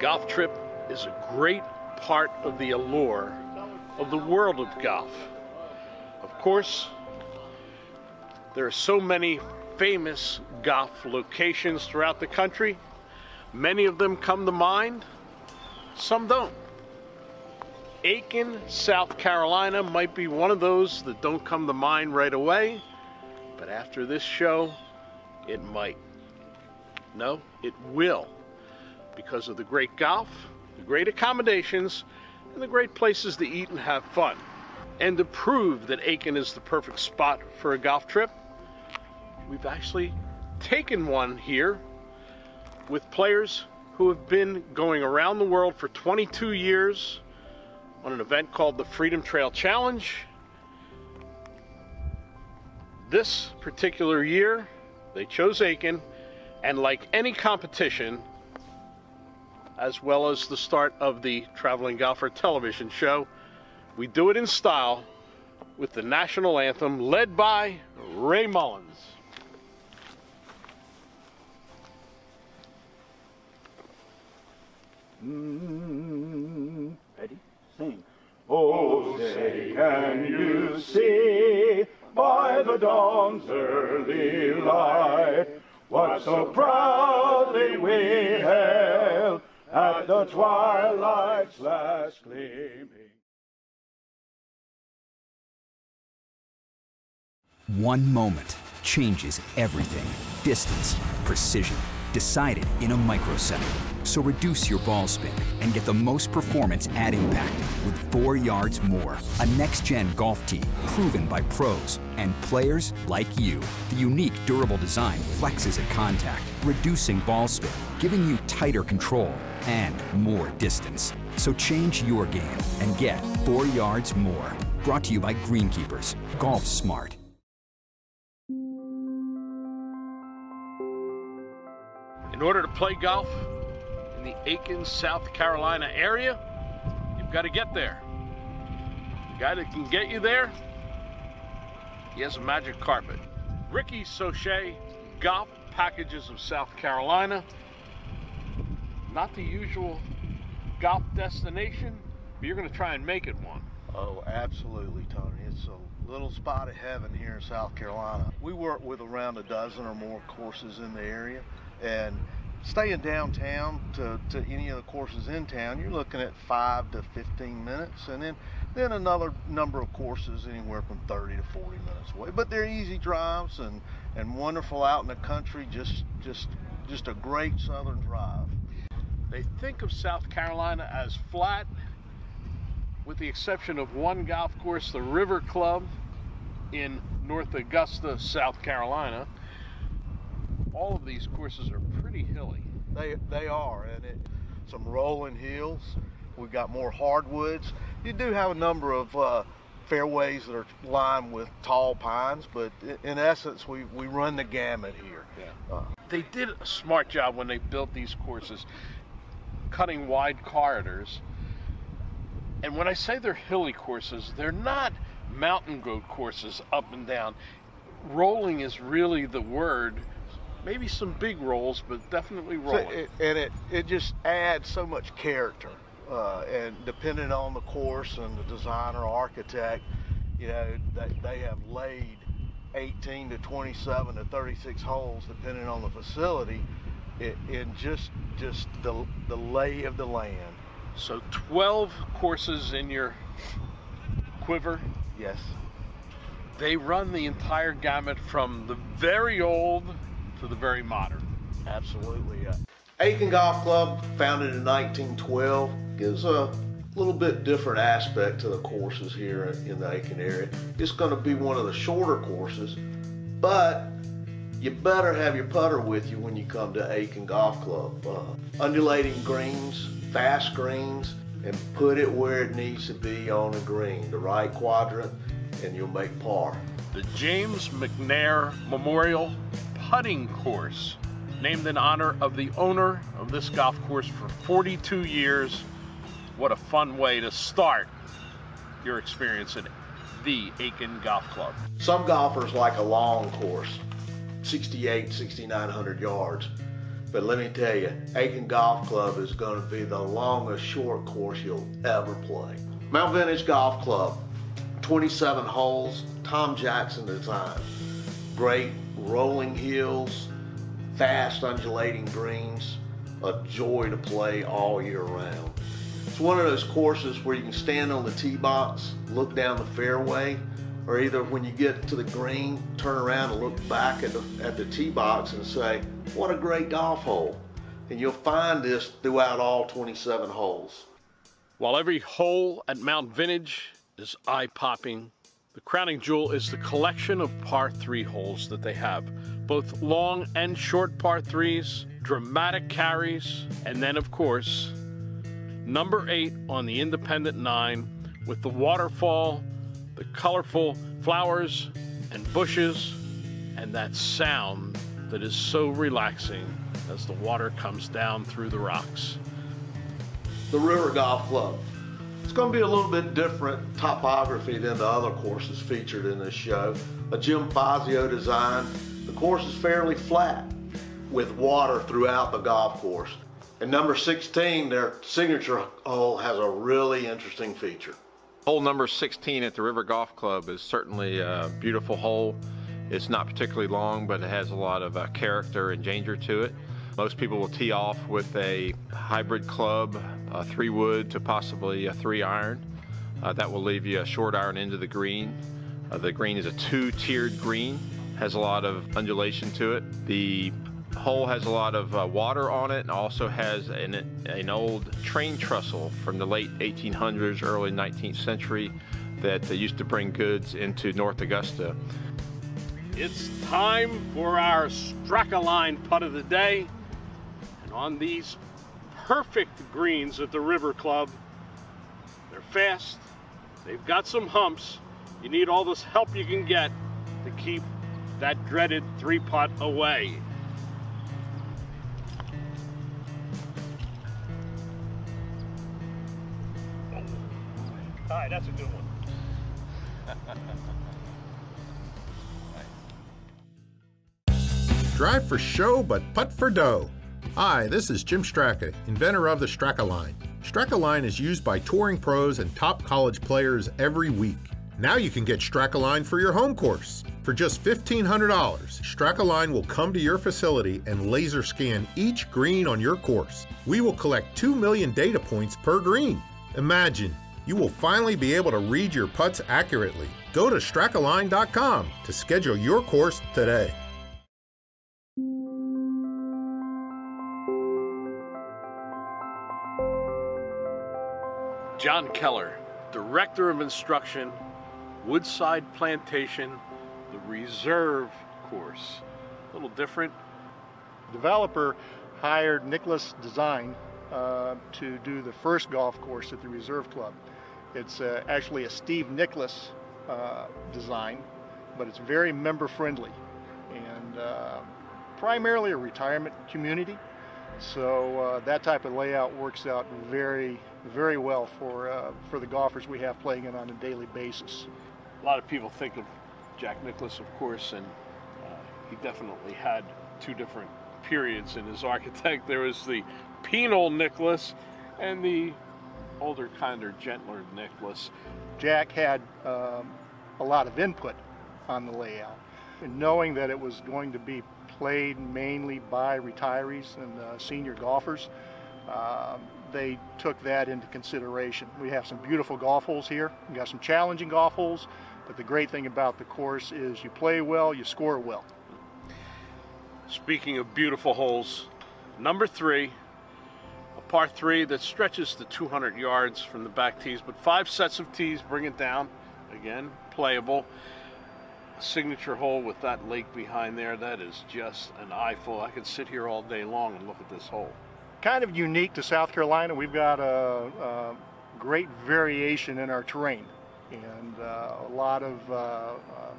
golf trip is a great part of the allure of the world of golf. Of course, there are so many famous golf locations throughout the country. Many of them come to mind, some don't. Aiken, South Carolina might be one of those that don't come to mind right away, but after this show, it might. No, it will, because of the great golf, the great accommodations, and the great places to eat and have fun. And to prove that Aiken is the perfect spot for a golf trip, we've actually taken one here with players who have been going around the world for 22 years on an event called the Freedom Trail Challenge. This particular year, they chose Aiken, and like any competition, as well as the start of the Traveling Golfer television show, we do it in style with the national anthem led by Ray Mullins. Ready? Sing. Oh, say, can you see by the dawn's early light what so proudly we hailed at the twilight's last gleaming? One moment changes everything. Distance, precision, decided in a microsecond. So reduce your ball spin and get the most performance at impact with 4 yards more. A next-gen golf tee proven by pros and players like you. The unique durable design flexes at contact, reducing ball spin, giving you tighter control and more distance. So change your game and get 4 yards more. Brought to you by Greenkeepers. Golf Smart. In order to play golf in the Aiken, South Carolina area, you've got to get there. The guy that can get you there, he has a magic carpet. Ricky Sochet, Golf Packages of South Carolina. Not the usual golf destination, but you're going to try and make it one. Oh, absolutely, Tony. It's a little spot of heaven here in South Carolina. We work with around a dozen or more courses in the area, and staying downtown to any of the courses in town, you're looking at 5 to 15 minutes, and then another number of courses anywhere from 30 to 40 minutes away. But they're easy drives and wonderful out in the country, just a great southern drive. They think of South Carolina as flat, with the exception of one golf course, the River Club in North Augusta, South Carolina. All of these courses are pretty hilly. They are, and some rolling hills. We've got more hardwoods. You do have a number of fairways that are lined with tall pines, but in essence, we run the gamut here. Yeah. They did a smart job when they built these courses, cutting wide corridors. And when I say they're hilly courses, they're not mountain goat courses up and down. Rolling is really the word. Maybe some big rolls, but definitely rolling. It just adds so much character. And depending on the course and the designer or architect, you know, they have laid 18 to 27 to 36 holes, depending on the facility, in just the lay of the land. So 12 courses in your quiver? Yes. They run the entire gamut from the very old to the very modern. Absolutely. Aiken Golf Club, founded in 1912, gives a little bit different aspect to the courses here in the Aiken area. It's going to be one of the shorter courses, but you better have your putter with you when you come to Aiken Golf Club. Undulating greens, fast greens, and put it where it needs to be on the green, the right quadrant, and you'll make par. The James McNair Memorial Putting Course, named in honor of the owner of this golf course for 42 years. What a fun way to start your experience at the Aiken Golf Club. Some golfers like a long course, 6,900 yards. But let me tell you, Aiken Golf Club is going to be the longest short course you'll ever play. Mount Vintage Golf Club, 27 holes, Tom Jackson design. Great rolling hills, fast undulating greens, a joy to play all year round. It's one of those courses where you can stand on the tee box, look down the fairway, or either when you get to the green, turn around and look back at the tee box and say, what a great golf hole. And you'll find this throughout all 27 holes. While every hole at Mount Vintage is eye-popping, the crowning jewel is the collection of par 3 holes that they have. Both long and short par 3s, dramatic carries, and then of course, number 8 on the independent 9 with the waterfall, the colorful flowers and bushes, and that sound that is so relaxing as the water comes down through the rocks. The River Golf Club. It's going to be a little bit different topography than the other courses featured in this show. A Jim Fazio design. The course is fairly flat with water throughout the golf course. And number 16, their signature hole, has a really interesting feature. Hole number 16 at the River Golf Club is certainly a beautiful hole. It's not particularly long, but it has a lot of character and danger to it. Most people will tee off with a hybrid club, a 3-wood to possibly a 3-iron. That will leave you a short iron into the green. The green is a 2-tiered green, has a lot of undulation to it. The hole has a lot of water on it and also has an old train trestle from the late 1800s, early 19th century that used to bring goods into North Augusta. It's time for our Strack-A-Line putt of the day. And on these perfect greens at the River Club, they're fast, they've got some humps. You need all this help you can get to keep that dreaded 3-putt away. All right, that's a good one. Drive for show, but putt for dough. Hi, this is Jim Stracka, inventor of the Strack-A-Line. Strack-A-Line is used by touring pros and top college players every week. Now you can get Strack-A-Line for your home course. For just $1,500, Strack-A-Line will come to your facility and laser scan each green on your course. We will collect 2 million data points per green. Imagine, you will finally be able to read your putts accurately. Go to Strack-A-Line.com to schedule your course today. John Keller, Director of Instruction, Woodside Plantation, the Reserve Course. A little different. Developer hired Nicholas Design to do the first golf course at the Reserve Club. It's actually a Steve Nicholas design, but it's very member friendly and primarily a retirement community. So that type of layout works out very, very well for the golfers we have playing it on a daily basis. A lot of people think of Jack Nicklaus, of course, and he definitely had 2 different periods in his architect. There was the penal Nicklaus and the older, kinder, gentler Nicklaus. Jack had a lot of input on the layout. And knowing that it was going to be played mainly by retirees and senior golfers, they took that into consideration. We have some beautiful golf holes here. We got some challenging golf holes, but the great thing about the course is you play well, you score well. Speaking of beautiful holes, number 3, a par 3 that stretches to 200 yards from the back tees, but 5 sets of tees bring it down. Again, playable. A signature hole with that lake behind there, that is just an eyeful. I could sit here all day long and look at this hole. Kind of unique to South Carolina. We've got a great variation in our terrain, and a lot of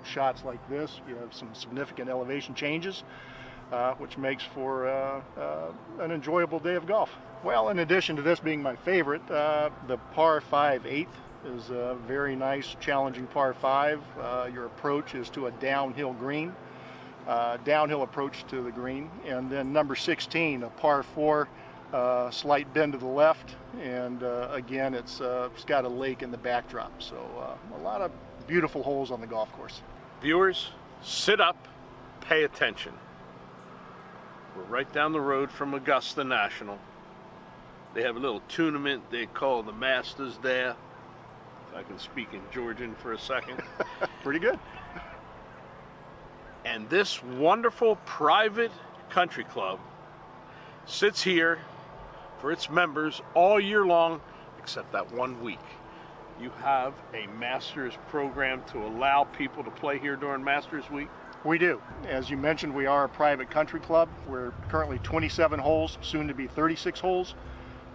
shots like this. You have some significant elevation changes, which makes for an enjoyable day of golf. Well, in addition to this being my favorite, the par 5/8 is a very nice, challenging par 5. Your approach is to a downhill green. downhill approach to the green. And then number 16, a par 4, slight bend to the left, and again, it's got a lake in the backdrop. So a lot of beautiful holes on the golf course. Viewers, sit up, pay attention. We're right down the road from Augusta National. They have a little tournament they call the Masters there. If I can speak in Georgian for a second. Pretty good. And this wonderful private country club sits here for its members all year long, except that 1 week. You have a Masters program to allow people to play here during Masters Week? We do. As you mentioned, we are a private country club. We're currently 27 holes, soon to be 36 holes.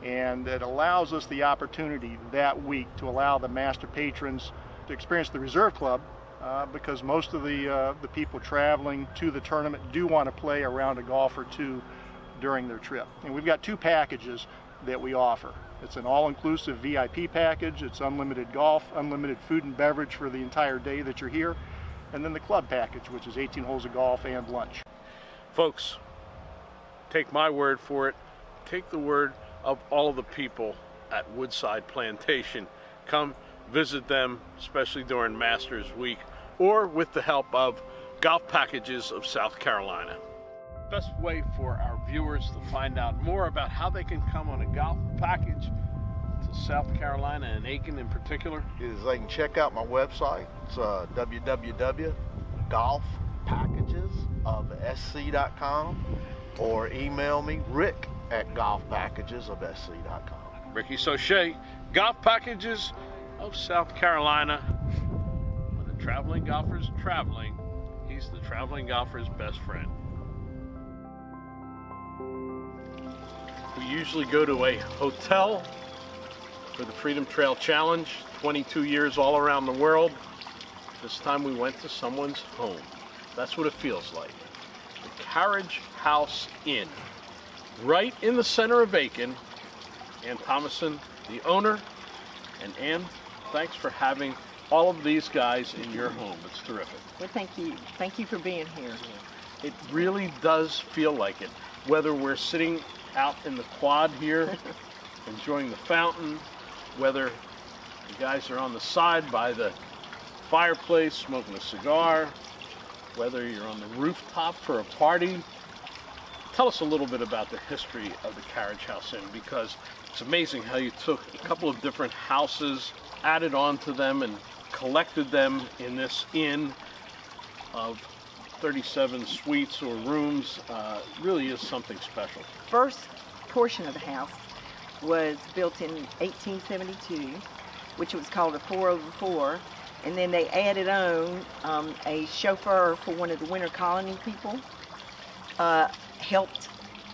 And it allows us the opportunity that week to allow the master patrons to experience the reserve club, because most of the people traveling to the tournament do want to play a round of golf or two during their trip. And we've got 2 packages that we offer. It's an all-inclusive VIP package. It's unlimited golf, unlimited food and beverage for the entire day that you're here, and then the club package, which is 18 holes of golf and lunch. Folks, take my word for it. Take the word of all of the people at Woodside Plantation. Come visit them, especially during Masters Week, or with the help of Golf Packages of South Carolina. Best way for our viewers to find out more about how they can come on a golf package to South Carolina and Aiken in particular Is they can check out my website. It's www.golfpackagesofsc.com, or email me, rick@golfpackagesofsc.com. Ricky Sochet, Golf Packages of South Carolina. When a traveling golfer's traveling, he's the traveling golfer's best friend. We usually go to a hotel for the Freedom Trail Challenge, 22 years all around the world. This time we went to someone's home. That's what it feels like. The Carriage House Inn, right in the center of Aiken. Ann Thomason, the owner. And Ann, thanks for having all of these guys in your home. It's terrific. Well, thank you. Thank you for being here. It really does feel like it. Whether we're sitting out in the quad here, enjoying the fountain, whether the guys are on the side by the fireplace smoking a cigar, whether you're on the rooftop for a party. Tell us a little bit about the history of the Carriage House Inn, because it's amazing how you took a couple of different houses, added on to them, and collected them in this inn of 37 suites or rooms. Really is something special. First portion of the house was built in 1872, which was called a 4/4, and then they added on a chauffeur for one of the winter colony people. Helped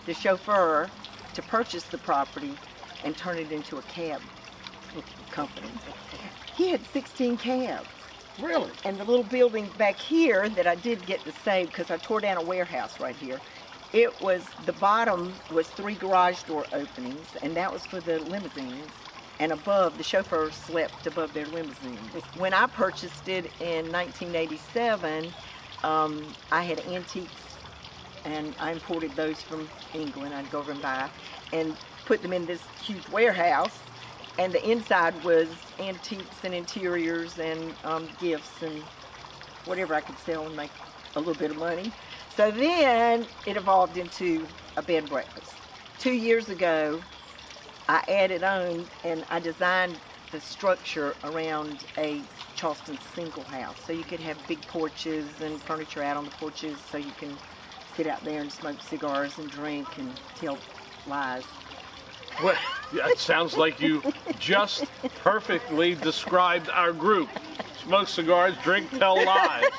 the chauffeur to purchase the property and turn it into a cab company. He had 16 cabs. Really? And the little building back here that I did get to save, because I tore down a warehouse right here, it was, the bottom was 3 garage door openings, and that was for the limousines. And above, the chauffeurs slept above their limousines. When I purchased it in 1987, I had antiques, and I imported those from England. I'd go over and buy, and put them in this huge warehouse. And the inside was antiques and interiors and gifts and whatever I could sell and make a little bit of money. So then it evolved into a bed and breakfast. 2 years ago, I added on and I designed the structure around a Charleston single house. So you could have big porches and furniture out on the porches, so you can sit out there and smoke cigars and drink and tell lies. Well, that sounds like you just perfectly described our group. Smoke cigars, drink, tell lies.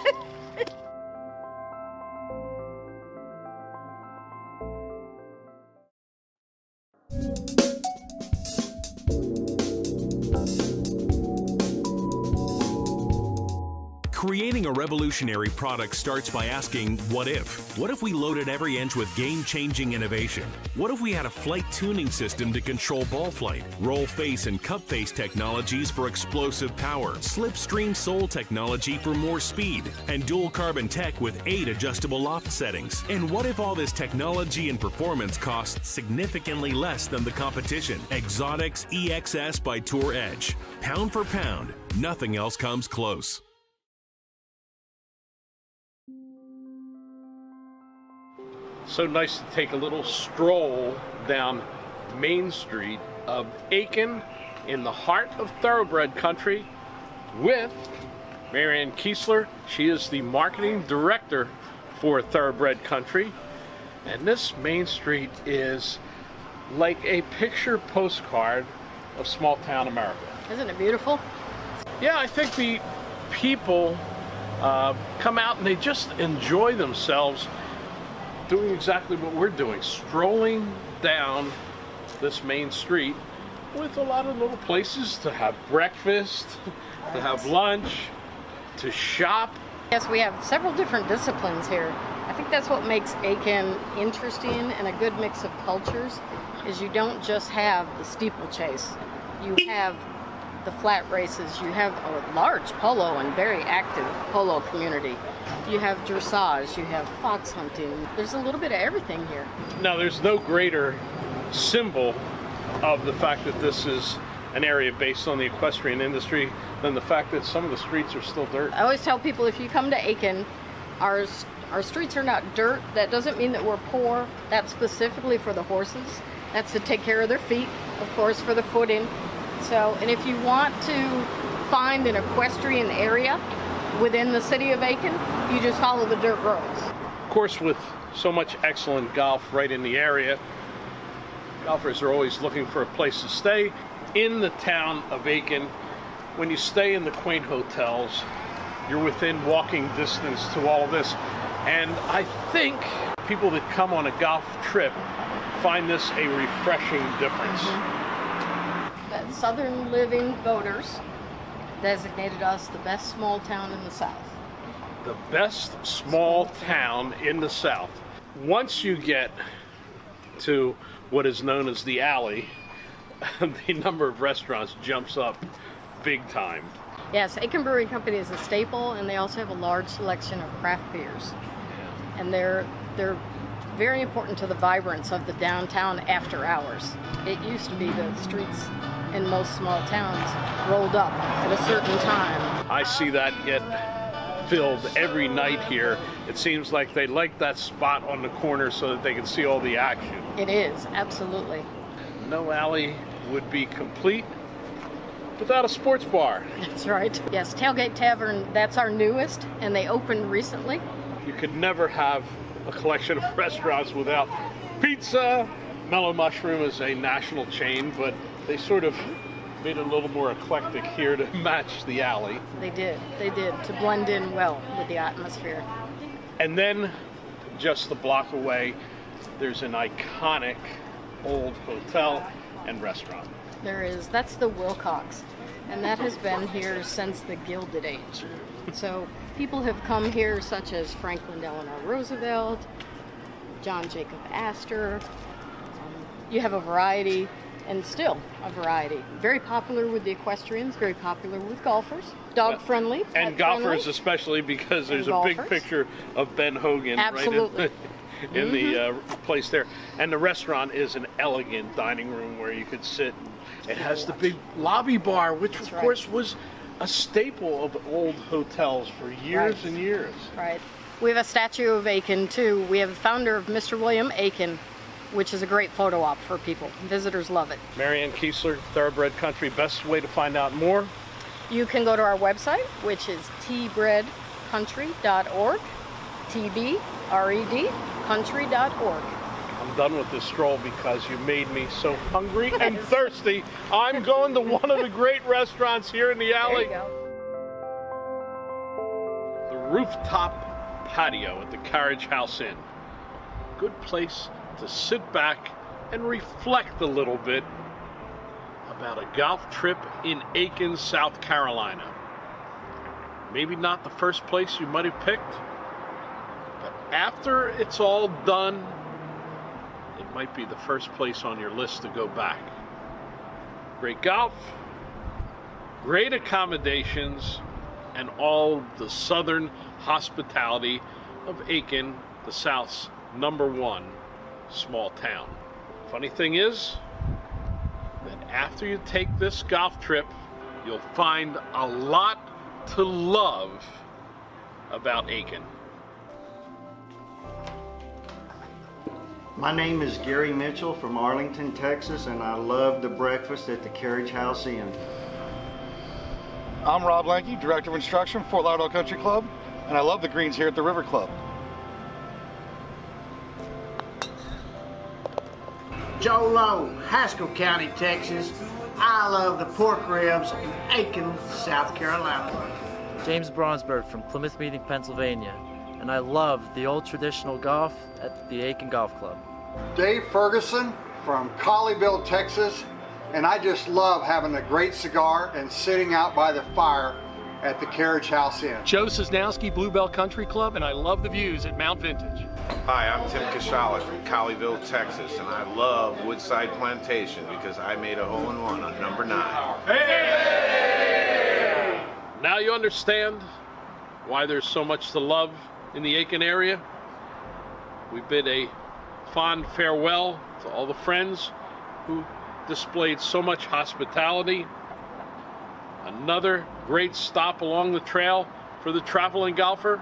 Creating a revolutionary product starts by asking, what if? What if we loaded every inch with game-changing innovation? What if we had a flight tuning system to control ball flight, roll face and cup face technologies for explosive power, slipstream sole technology for more speed, and dual carbon tech with 8 adjustable loft settings? And what if all this technology and performance costs significantly less than the competition? Exotic's EXS by Tour Edge. Pound for pound, nothing else comes close. So nice to take a little stroll down Main Street of Aiken in the heart of Thoroughbred country with Marianne Kiesler. She is the marketing director for Thoroughbred country. And this Main Street is like a picture postcard of small town America. Isn't it beautiful? Yeah, I think the people come out and they just enjoy themselves doing exactly what we're doing, strolling down this main street with a lot of little places to have breakfast, to have lunch, to shop. Yes, we have several different disciplines here. I think that's what makes Aiken interesting and a good mix of cultures, is you don't just have the steeplechase. You have the flat races, you have a large polo and very active polo community. You have dressage, you have fox hunting. There's a little bit of everything here. Now, there's no greater symbol of the fact that this is an area based on the equestrian industry than the fact that some of the streets are still dirt. I always tell people, if you come to Aiken, our streets are not dirt. That doesn't mean that we're poor. That's specifically for the horses. That's to take care of their feet, of course, for the footing. So, and if you want to find an equestrian area within the city of Aiken, you just follow the dirt roads. Of course, with so much excellent golf right in the area, golfers are always looking for a place to stay in the town of Aiken. When you stay in the quaint hotels, you're within walking distance to all of this. And I think people that come on a golf trip find this a refreshing difference. That Southern Living voters designated us the best small town in the South. The best small town in the South. Once you get to what is known as the alley, the number of restaurants jumps up big time. Yes, Aiken Brewing Company is a staple, and they also have a large selection of craft beers. And they're very important to the vibrance of the downtown after hours. It used to be the streets in most small towns rolled up at a certain time. I see that get filled every night here. It seems like they like that spot on the corner so that they can see all the action. It is, absolutely. No alley would be complete without a sports bar. That's right. Yes, Tailgate Tavern, that's our newest, and they opened recently. You could never have a collection of restaurants without pizza. Mellow Mushroom is a national chain, but they sort of made it a little more eclectic here to match the alley. They did, to blend in well with the atmosphere. And then, just a block away, there's an iconic old hotel and restaurant. There is, that's the Wilcox, and that has been here since the Gilded Age. So people have come here, such as Franklin Delano Roosevelt, John Jacob Astor. You have a variety, and still a variety. Very popular with the equestrians, very popular with golfers, dog friendly. And golfers especially, because there's a big picture of Ben Hogan right in the place there. And the restaurant is an elegant dining room where you could sit. It has the big lobby bar, which of course was a staple of old hotels for years and years. Right. We have a statue of Aiken too. We have the founder of Mr. William Aiken, which is a great photo op for people. Visitors love it. Marianne Kiesler, Thoroughbred Country. Best way to find out more? You can go to our website, which is tbredcountry.org, TBRED country.org. I'm done with this stroll because you made me so hungry and thirsty. I'm going to one of the great restaurants here in the alley. There you go. The rooftop patio at the Carriage House Inn. Good place to sit back and reflect a little bit about a golf trip in Aiken, South Carolina. maybe not the first place you might have picked, but after it's all done, it might be the first place on your list to go back. Great golf, great accommodations, and all the southern hospitality of Aiken, the South's #1 small town. Funny thing is that after you take this golf trip, you'll find a lot to love about Aiken. My name is Gary Mitchell from Arlington, Texas, and I love the breakfast at the Carriage House Inn. I'm Rob Lanke, Director of Instruction for Fort Lauderdale Country Club, and I love the greens here at the River Club. Joe Lowe, Haskell County, Texas. I love the pork ribs in Aiken, South Carolina. James Bronsberg from Plymouth Meeting, Pennsylvania, and I love the old traditional golf at the Aiken Golf Club. Dave Ferguson from Colleyville, Texas, and I just love having a great cigar and sitting out by the fire at the Carriage House Inn. Joe Cisnowski, Bluebell Country Club, and I love the views at Mount Vintage. Hi, I'm Tim Kashala from Colleyville, Texas, and I love Woodside Plantation because I made a hole-in-one on number 9. Hey! Now you understand why there's so much to love in the Aiken area. We bid a fond farewell to all the friends who displayed so much hospitality. Another great stop along the trail for the traveling golfer,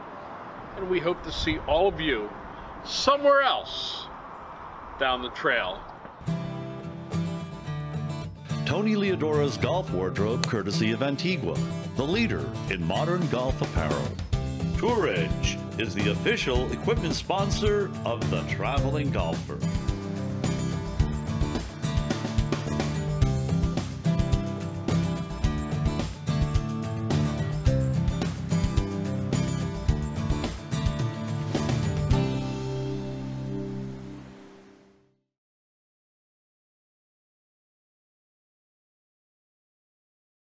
and we hope to see all of you somewhere else down the trail. Tony Leodora's golf wardrobe, courtesy of Antigua, the leader in modern golf apparel. Carriage is the official equipment sponsor of the traveling golfer.